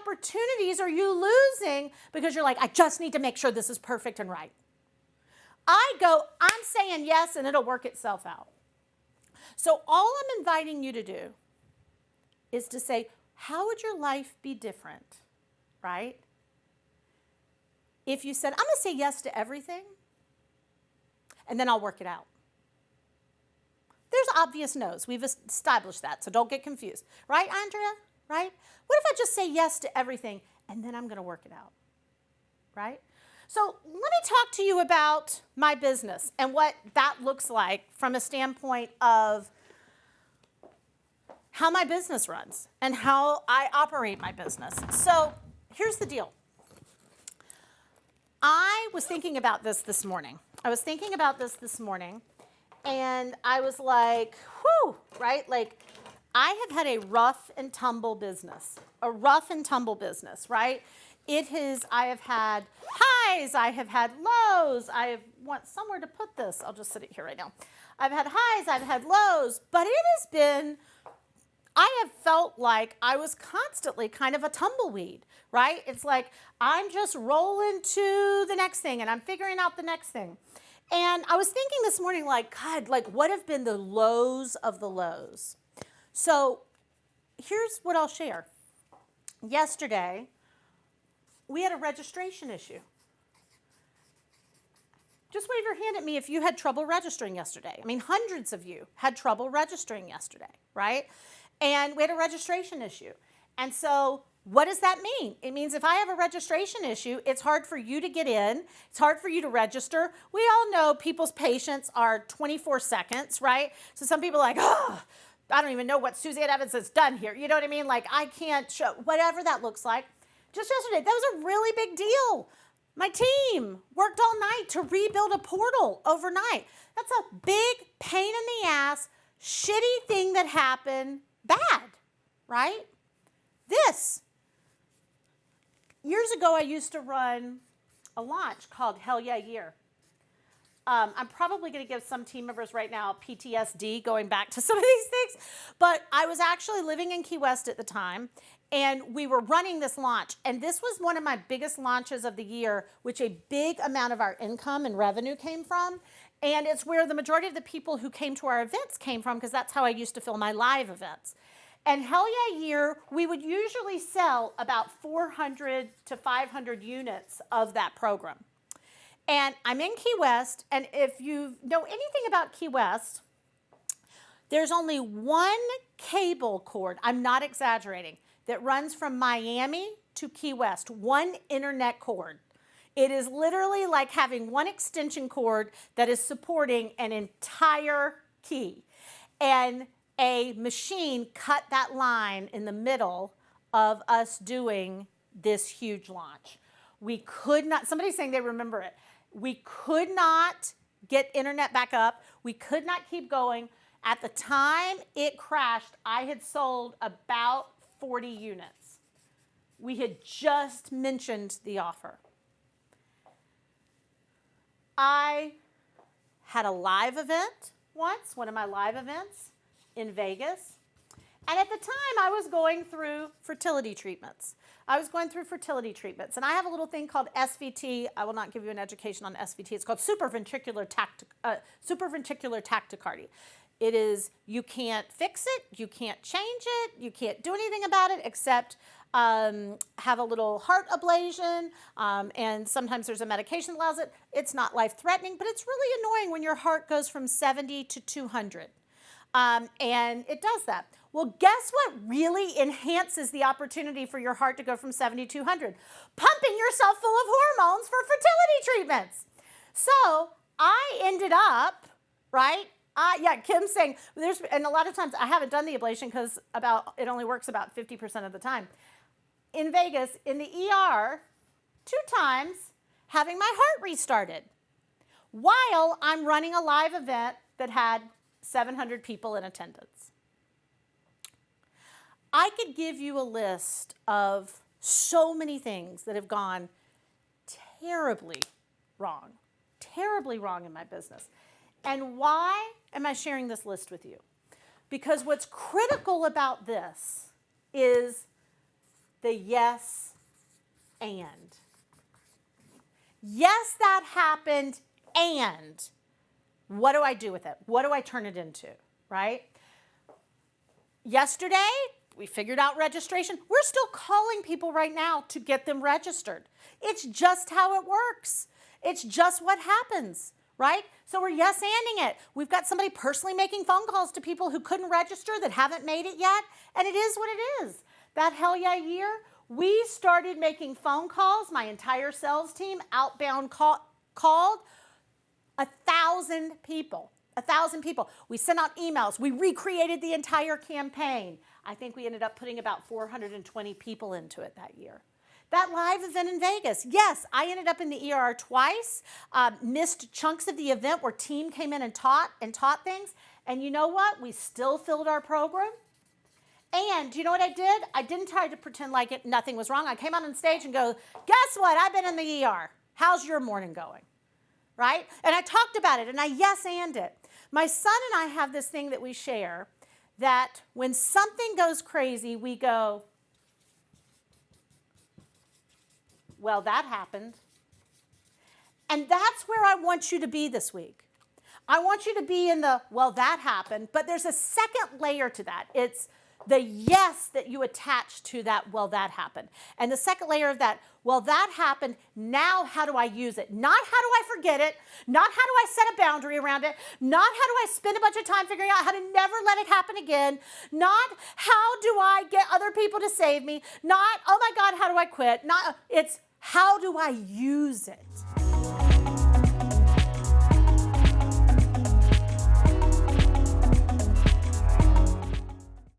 opportunities are you losing because you're like, I just need to make sure this is perfect and right? I go, I'm saying yes, and it'll work itself out. So all I'm inviting you to do is to say, how would your life be different, right? If you said, I'm going to say yes to everything, and then I'll work it out. There's obvious no's. We've established that, so don't get confused. Right, Andrea? Right? What if I just say yes to everything, and then I'm going to work it out? Right? So let me talk to you about my business and what that looks like from a standpoint of how my business runs and how I operate my business. So here's the deal. I was thinking about this morning. And I was like, whew, right? Like, I have had a rough and tumble business, right? I have had highs, I have had lows, want somewhere to put this. I'll just sit it here right now. I've had highs, I've had lows, but I have felt like I was constantly kind of a tumbleweed, right? It's like I'm just rolling to the next thing and I'm figuring out the next thing. And I was thinking this morning, like, God, like what have been the lows of the lows? So here's what I'll share. Yesterday, we had a registration issue. Just wave your hand at me if you had trouble registering yesterday. I mean, hundreds of you had trouble registering yesterday, right? And we had a registration issue. And so what does that mean? It means if I have a registration issue, it's hard for you to get in. It's hard for you to register. We all know people's patience are 24 seconds, right? So some people are like, oh, I don't even know what Suzanne Evans has done here. You know what I mean? Like I can't show, whatever that looks like. Just yesterday, that was a really big deal. My team worked all night to rebuild a portal overnight. That's a big pain in the ass, shitty thing that happened, bad, right? Years ago, I used to run a launch called Hell Yeah Year. I'm probably going to give some team members right now PTSD going back to some of these things, but I was actually living in Key West at the time, and we were running this launch, and this was one of my biggest launches of the year, which a big amount of our income and revenue came from, and it's where the majority of the people who came to our events came from, because that's how I used to fill my live events. And Hell Yeah Year, we would usually sell about 400 to 500 units of that program. And I'm in Key West, and if you know anything about Key West, there's only one cable cord, I'm not exaggerating, that runs from Miami to Key West, one internet cord. It is literally like having one extension cord that is supporting an entire key. And a machine cut that line in the middle of us doing this huge launch. We could not, somebody's saying they remember it. We could not get internet back up. We could not keep going. At the time it crashed, I had sold about 40 units. We had just mentioned the offer. I had a live event once, one of my live events in Vegas. And at the time, I was going through fertility treatments. And I have a little thing called SVT. I will not give you an education on SVT. It's called supraventricular tachycardia. It is, you can't fix it, you can't change it, you can't do anything about it except have a little heart ablation, and sometimes there's a medication that allows it. It's not life-threatening, but it's really annoying when your heart goes from 70 to 200. And it does that. Well, guess what really enhances the opportunity for your heart to go from 70 to 200? Pumping yourself full of hormones for fertility treatments. So I ended up, right? Yeah, Kim's saying, and a lot of times I haven't done the ablation because it only works about 50% of the time. In Vegas, in the ER, 2 times, having my heart restarted while I'm running a live event that had 700 people in attendance. I could give you a list of so many things that have gone terribly wrong in my business. And why am I sharing this list with you? Because what's critical about this is the yes and. Yes, that happened, and what do I do with it? What do I turn it into, right? Yesterday, we figured out registration. We're still calling people right now to get them registered. It's just how it works. It's just what happens, right? So we're yes-anding it. We've got somebody personally making phone calls to people who couldn't register that haven't made it yet, and it is what it is. That hell yeah year, we started making phone calls. My entire sales team outbound called 1,000 people. 1,000 people. We sent out emails. We recreated the entire campaign. I think we ended up putting about 420 people into it that year. That live event in Vegas, yes, I ended up in the ER twice, missed chunks of the event where team came in and taught things. And you know what? We still filled our program. And do you know what I did? I didn't try to pretend like nothing was wrong. I came out on stage and go, guess what? I've been in the ER. How's your morning going? Right? And I talked about it, and I yes-and it. My son and I have this thing that we share that when something goes crazy, we go, well, that happened. And that's where I want you to be this week. I want you to be in the, well, that happened, but there's a second layer to that. It's the yes that you attach to that, well, that happened. And the second layer of that, well, that happened, now how do I use it? Not how do I forget it, not how do I set a boundary around it, not how do I spend a bunch of time figuring out how to never let it happen again, not how do I get other people to save me, not, oh my God, how do I quit? Not, it's how do I use it?